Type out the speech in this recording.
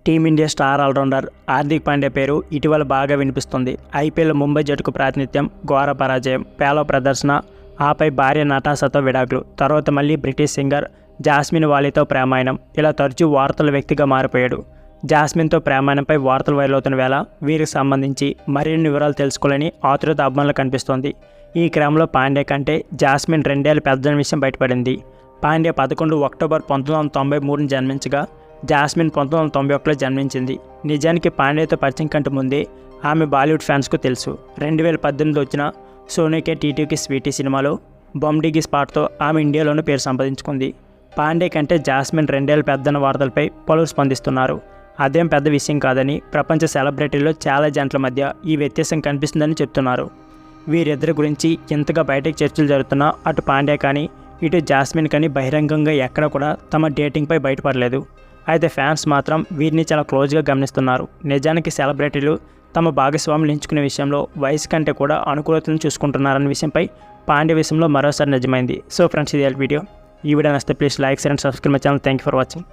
Team India star all-rounder Hardik Pandya పేరు ఇటీవల బాగా వినిపిస్తుంది. ఐపీఎల్ ముంబై జట్టుకు ప్రాతినిధ్యం, ఘోర పరాజయం, పేలవ ప్రదర్శన, ఆపై భార్య నటాషాతో విడాకులు, తర్వాత మళ్ళీ బ్రిటిష్ సింగర్ జాస్మిన్ వాలీతో ప్రేమాయణం, ఇలా తరచూ వార్తల వ్యక్తిగా మారిపోయాడు. జాస్మిన్తో ప్రేమాయణంపై వార్తలు వైరల్ అవుతున్న వేళ వీరికి సంబంధించి మరిన్ని వివరాలు తెలుసుకోవాలని ఆతురత అభిమానులు కనిపిస్తోంది. ఈ క్రమంలో పాండ్యా కంటే జాస్మిన్ 2 ఏళ్ల పెద్దన విషయం బయటపడింది. పాండ్యా 11 అక్టోబర్ 1993 జన్మించగా జాస్మిన్ 1991లో జన్మించింది. నిజానికి పాండ్యాతో పరిచయం కంటే ముందే ఆమె బాలీవుడ్ ఫ్యాన్స్కు తెలుసు. 2018 వచ్చిన సోనీకే టీటీకి స్వీటీ సినిమాలో బొమ్డిగి స్పాట్తో ఆమె ఇండియాలోనూ పేరు సంపాదించుకుంది. పాండ్యా కంటే జాస్మిన్ 2 ఏళ్ల పెద్దన్న వార్తలపై పలువురు స్పందిస్తున్నారు. అదేం పెద్ద విషయం కాదని, ప్రపంచ సెలబ్రిటీల్లో చాలా జంటల మధ్య ఈ వ్యత్యాసం కనిపిస్తుందని చెప్తున్నారు. వీరిద్దరి గురించి ఇంతగా బయటకు చర్చలు జరుగుతున్నా అటు పాండ్యా కానీ ఇటు జాస్మిన్ కానీ బహిరంగంగా ఎక్కడ కూడా తమ డేటింగ్పై బయటపడలేదు. అయితే ఫ్యాన్స్ మాత్రం వీరిని చాలా క్లోజ్గా గమనిస్తున్నారు. నిజానికి సెలబ్రిటీలు తమ భాగస్వాములు ఎంచుకునే విషయంలో వయసు కంటే కూడా అనుకూలతను చూసుకుంటున్నారన్న విషయంపై పాండ్యా విషయంలో మరోసారి నిజమైంది. సో ఫ్రెండ్స్, ఇది వీడియో. ఈ వీడియో నచ్చితే please like, share and subscribe my channel. Thank you for watching.